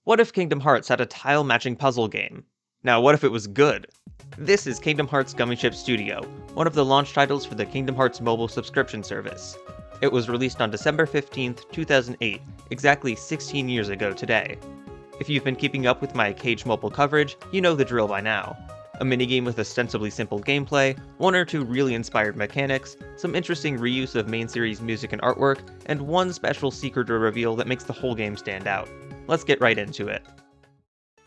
What if Kingdom Hearts had a tile-matching puzzle game? Now, what if it was good? This is Kingdom Hearts Gummiship Studio, one of the launch titles for the Kingdom Hearts mobile subscription service. It was released on December 15th, 2008, exactly 16 years ago today. If you've been keeping up with my Cage mobile coverage, you know the drill by now. A minigame with ostensibly simple gameplay, one or two really inspired mechanics, some interesting reuse of main series music and artwork, and one special secret or reveal that makes the whole game stand out. Let's get right into it.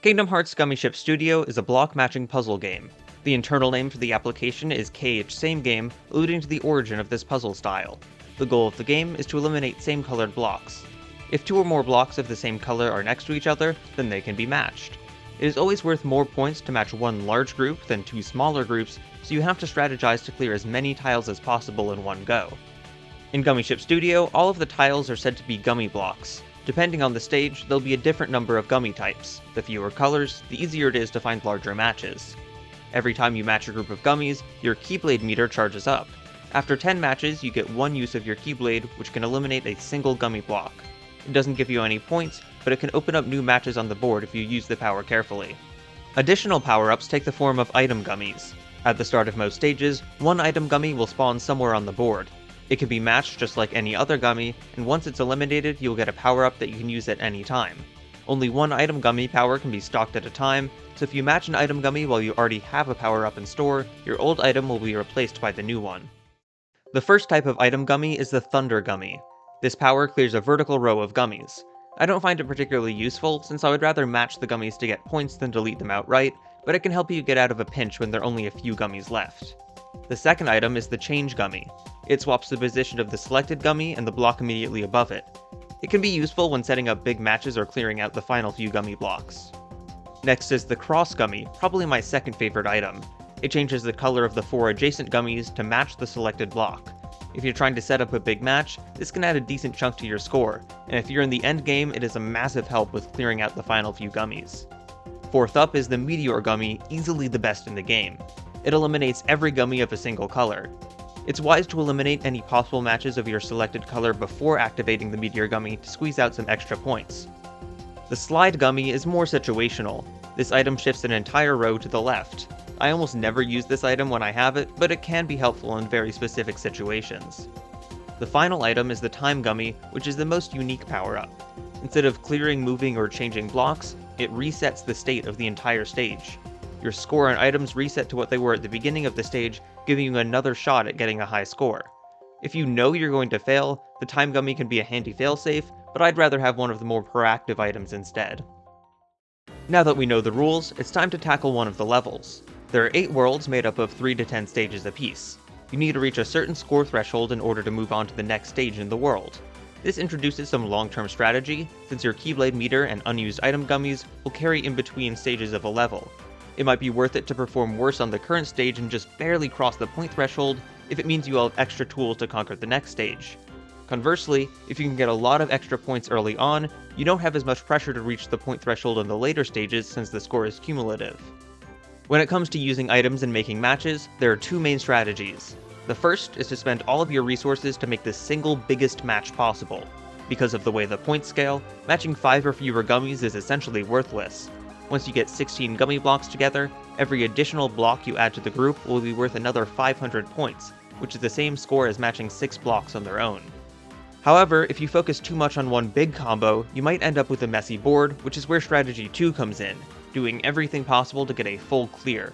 Kingdom Hearts Gummiship Studio is a block-matching puzzle game. The internal name for the application is KH Same Game, alluding to the origin of this puzzle style. The goal of the game is to eliminate same-colored blocks. If two or more blocks of the same color are next to each other, then they can be matched. It is always worth more points to match one large group than two smaller groups, so you have to strategize to clear as many tiles as possible in one go. In Gummiship Studio, all of the tiles are said to be gummy blocks. Depending on the stage, there'll be a different number of gummy types. The fewer colors, the easier it is to find larger matches. Every time you match a group of gummies, your Keyblade meter charges up. After 10 matches, you get one use of your Keyblade, which can eliminate a single gummy block. It doesn't give you any points, but it can open up new matches on the board if you use the power carefully. Additional power-ups take the form of item gummies. At the start of most stages, one item gummy will spawn somewhere on the board. It can be matched just like any other gummy, and once it's eliminated, you'll get a power-up that you can use at any time. Only one item gummy power can be stocked at a time, so if you match an item gummy while you already have a power-up in store, your old item will be replaced by the new one. The first type of item gummy is the Thunder Gummy. This power clears a vertical row of gummies. I don't find it particularly useful, since I would rather match the gummies to get points than delete them outright, but it can help you get out of a pinch when there are only a few gummies left. The second item is the Change Gummy. It swaps the position of the selected gummy and the block immediately above it. It can be useful when setting up big matches or clearing out the final few gummy blocks. Next is the Cross Gummy, probably my second favorite item. It changes the color of the 4 adjacent gummies to match the selected block. If you're trying to set up a big match, this can add a decent chunk to your score, and if you're in the end game, it is a massive help with clearing out the final few gummies. Fourth up is the Meteor Gummy, easily the best in the game. It eliminates every gummy of a single color. It's wise to eliminate any possible matches of your selected color before activating the Meteor Gummy to squeeze out some extra points. The Slide Gummy is more situational. This item shifts an entire row to the left. I almost never use this item when I have it, but it can be helpful in very specific situations. The final item is the Time Gummy, which is the most unique power-up. Instead of clearing, moving, or changing blocks, it resets the state of the entire stage. Your score and items reset to what they were at the beginning of the stage, giving you another shot at getting a high score. If you know you're going to fail, the Time Gummy can be a handy failsafe, but I'd rather have one of the more proactive items instead. Now that we know the rules, it's time to tackle one of the levels. There are 8 worlds made up of 3 to 10 stages apiece. You need to reach a certain score threshold in order to move on to the next stage in the world. This introduces some long-term strategy, since your Keyblade meter and unused item gummies will carry in between stages of a level. It might be worth it to perform worse on the current stage and just barely cross the point threshold if it means you will have extra tools to conquer the next stage. Conversely, if you can get a lot of extra points early on, you don't have as much pressure to reach the point threshold in the later stages since the score is cumulative. When it comes to using items and making matches, there are 2 main strategies. The first is to spend all of your resources to make the single biggest match possible. Because of the way the points scale, matching 5 or fewer gummies is essentially worthless. Once you get 16 gummy blocks together, every additional block you add to the group will be worth another 500 points, which is the same score as matching 6 blocks on their own. However, if you focus too much on one big combo, you might end up with a messy board, which is where strategy 2 comes in, doing everything possible to get a full clear.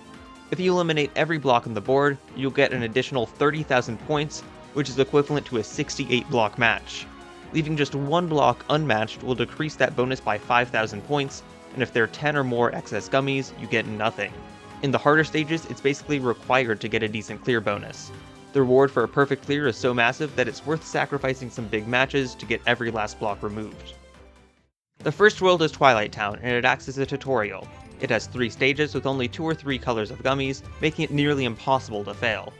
If you eliminate every block on the board, you'll get an additional 30,000 points, which is equivalent to a 68 block match. Leaving just one block unmatched will decrease that bonus by 5,000 points, and if there are 10 or more excess gummies, you get nothing. In the harder stages, it's basically required to get a decent clear bonus. The reward for a perfect clear is so massive that it's worth sacrificing some big matches to get every last block removed. The first world is Twilight Town, and it acts as a tutorial. It has 3 stages with only 2 or 3 colors of gummies, making it nearly impossible to fail.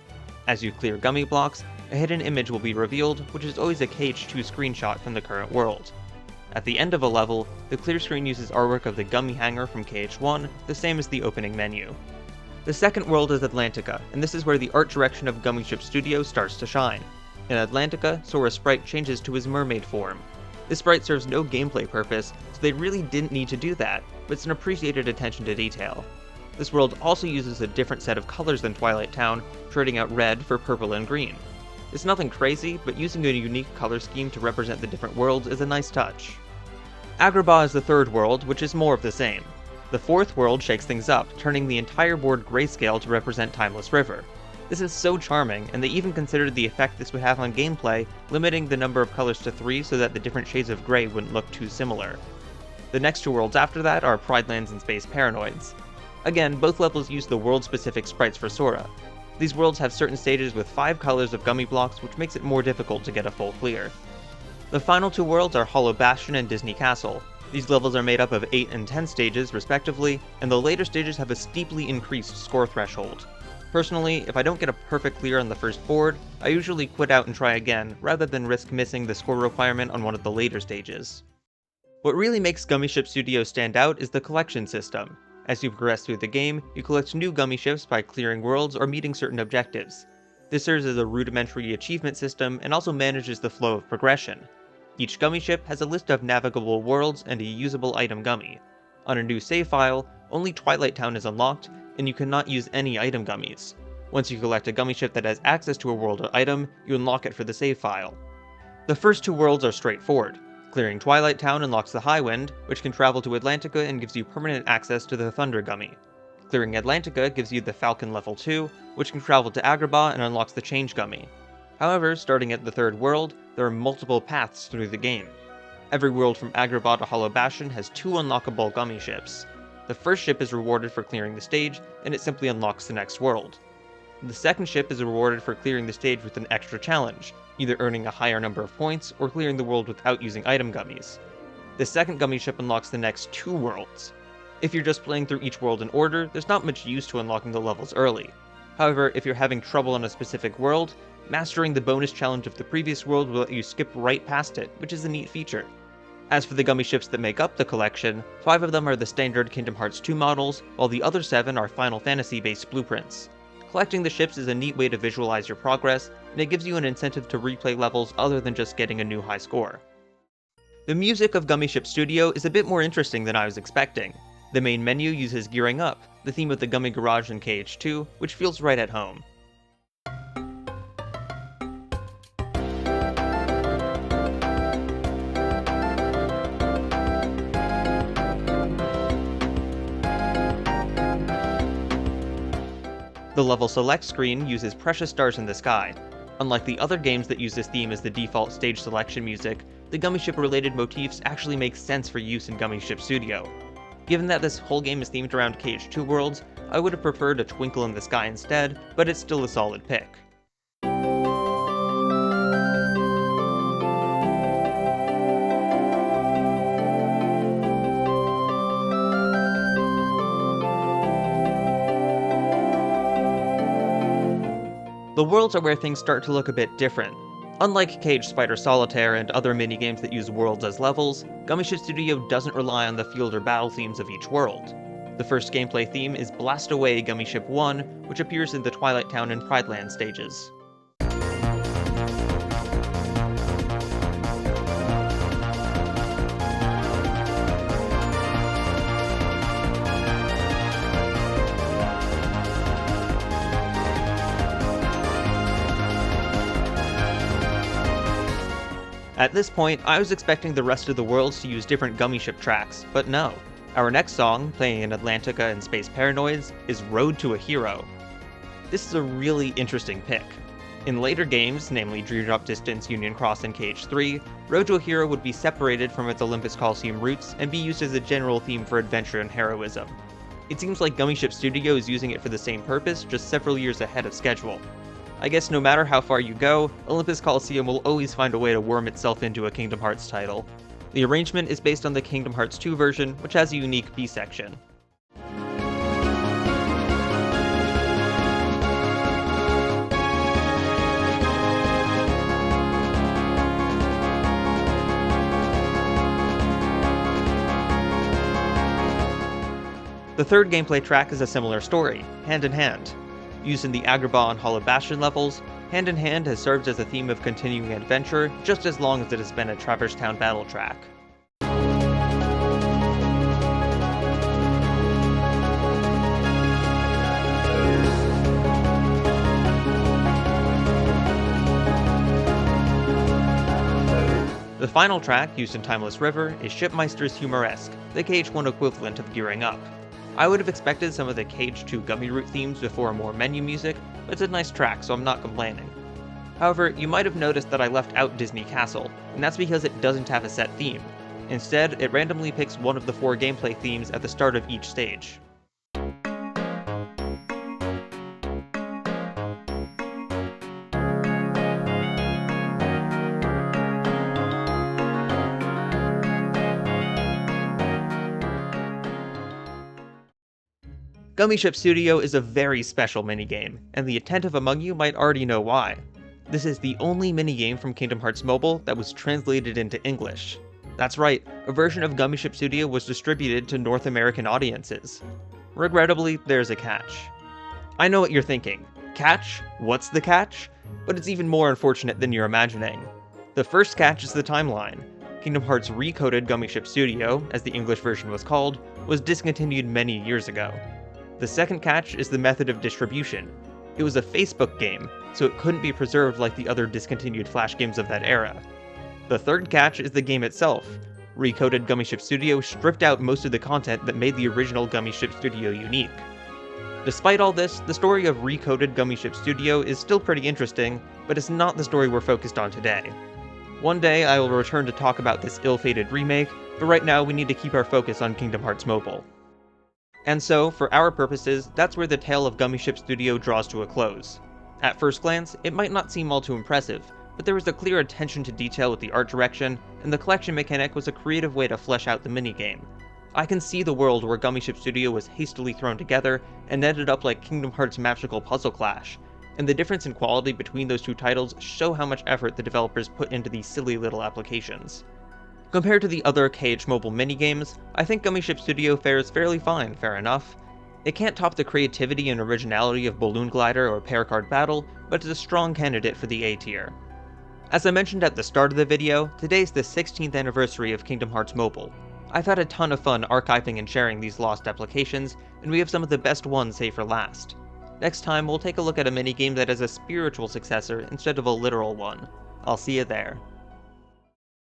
As you clear gummy blocks, a hidden image will be revealed, which is always a KH2 screenshot from the current world. At the end of a level, the clear screen uses artwork of the gummy hanger from KH1, the same as the opening menu. The second world is Atlantica, and this is where the art direction of Gummiship Studio starts to shine. In Atlantica, Sora's sprite changes to his mermaid form. This sprite serves no gameplay purpose, so they really didn't need to do that, but it's an appreciated attention to detail. This world also uses a different set of colors than Twilight Town, trading out red for purple and green. It's nothing crazy, but using a unique color scheme to represent the different worlds is a nice touch. Agrabah is the third world, which is more of the same. The fourth world shakes things up, turning the entire board grayscale to represent Timeless River. This is so charming, and they even considered the effect this would have on gameplay, limiting the number of colors to 3 so that the different shades of gray wouldn't look too similar. The next two worlds after that are Pridelands and Space Paranoids. Again, both levels use the world-specific sprites for Sora. These worlds have certain stages with 5 colors of gummy blocks, which makes it more difficult to get a full clear. The final two worlds are Hollow Bastion and Disney Castle. These levels are made up of 8 and 10 stages, respectively, and the later stages have a steeply increased score threshold. Personally, if I don't get a perfect clear on the first board, I usually quit out and try again, rather than risk missing the score requirement on one of the later stages. What really makes Gummiship Studio stand out is the collection system. As you progress through the game, you collect new gummy ships by clearing worlds or meeting certain objectives. This serves as a rudimentary achievement system and also manages the flow of progression. Each gummy ship has a list of navigable worlds and a usable item gummy. On a new save file, only Twilight Town is unlocked, and you cannot use any item gummies. Once you collect a gummy ship that has access to a world or item, you unlock it for the save file. The first two worlds are straightforward. Clearing Twilight Town unlocks the High Wind, which can travel to Atlantica and gives you permanent access to the Thunder Gummy. Clearing Atlantica gives you the Falcon Level 2, which can travel to Agrabah and unlocks the Change Gummy. However, starting at the third world, there are multiple paths through the game. Every world from Agrabah to Hollow Bastion has 2 unlockable gummy ships. The first ship is rewarded for clearing the stage, and it simply unlocks the next world. The second ship is rewarded for clearing the stage with an extra challenge, either earning a higher number of points or clearing the world without using item gummies. The second gummy ship unlocks the next 2 worlds. If you're just playing through each world in order, there's not much use to unlocking the levels early. However, if you're having trouble on a specific world, mastering the bonus challenge of the previous world will let you skip right past it, which is a neat feature. As for the gummy ships that make up the collection, 5 of them are the standard Kingdom Hearts 2 models, while the other 7 are Final Fantasy-based blueprints. Collecting the ships is a neat way to visualize your progress, and it gives you an incentive to replay levels other than just getting a new high score. The music of Gummiship Studio is a bit more interesting than I was expecting. The main menu uses Gearing Up, the theme of the Gummy Garage in KH2, which feels right at home. The level select screen uses Precious Stars in the Sky. Unlike the other games that use this theme as the default stage selection music, the Gummiship related motifs actually make sense for use in Gummiship Studio. Given that this whole game is themed around KH2 worlds, I would have preferred a Twinkle in the Sky instead, but it's still a solid pick. The worlds are where things start to look a bit different. Unlike Cage Spider Solitaire and other minigames that use worlds as levels, Gummiship Studio doesn't rely on the field or battle themes of each world. The first gameplay theme is Blast Away Gummiship 1, which appears in the Twilight Town and Prideland stages. At this point, I was expecting the rest of the worlds to use different Gummiship tracks, but no. Our next song, playing in Atlantica and Space Paranoids, is Road to a Hero. This is a really interesting pick. In later games, namely Dream Drop Distance, Union Cross, and KH3, Road to a Hero would be separated from its Olympus Coliseum roots and be used as a general theme for adventure and heroism. It seems like Gummiship Studio is using it for the same purpose, just several years ahead of schedule. I guess no matter how far you go, Olympus Coliseum will always find a way to worm itself into a Kingdom Hearts title. The arrangement is based on the Kingdom Hearts 2 version, which has a unique B section. The third gameplay track is a similar story, Hand in Hand. Used in the Agrabah and Hollow Bastion levels, Hand in Hand has served as a theme of continuing adventure just as long as it has been a Traverse Town battle track. The final track, used in Timeless River, is Shipmeister's Humoresque, the KH1 equivalent of Gearing Up. I would have expected some of the KH2 Gummi route themes before more menu music, but it's a nice track, so I'm not complaining. However, you might have noticed that I left out Disney Castle, and that's because it doesn't have a set theme. Instead, it randomly picks one of the 4 gameplay themes at the start of each stage. Gummiship Studio is a very special minigame, and the attentive among you might already know why. This is the only minigame from Kingdom Hearts Mobile that was translated into English. That's right, a version of Gummiship Studio was distributed to North American audiences. Regrettably, there's a catch. I know what you're thinking. Catch? What's the catch? But it's even more unfortunate than you're imagining. The first catch is the timeline. Kingdom Hearts Recoded Gummiship Studio, as the English version was called, was discontinued many years ago. The second catch is the method of distribution. It was a Facebook game, so it couldn't be preserved like the other discontinued Flash games of that era. The third catch is the game itself. Recoded Gummiship Studio stripped out most of the content that made the original Gummiship Studio unique. Despite all this, the story of Recoded Gummiship Studio is still pretty interesting, but it's not the story we're focused on today. One day I will return to talk about this ill-fated remake, but right now we need to keep our focus on Kingdom Hearts Mobile. And so, for our purposes, that's where the tale of Gummiship Studio draws to a close. At first glance, it might not seem all too impressive, but there was a clear attention to detail with the art direction, and the collection mechanic was a creative way to flesh out the minigame. I can see the world where Gummiship Studio was hastily thrown together and ended up like Kingdom Hearts' Magical Puzzle Clash, and the difference in quality between those two titles show how much effort the developers put into these silly little applications. Compared to the other KH Mobile minigames, I think Gummiship Studio fares fairly fine, fair enough. It can't top the creativity and originality of Balloon Glider or Pair Card Battle, but it's a strong candidate for the A tier. As I mentioned at the start of the video, today's the 16th anniversary of Kingdom Hearts Mobile. I've had a ton of fun archiving and sharing these lost applications, and we have some of the best ones saved for last. Next time, we'll take a look at a minigame that is a spiritual successor instead of a literal one. I'll see you there.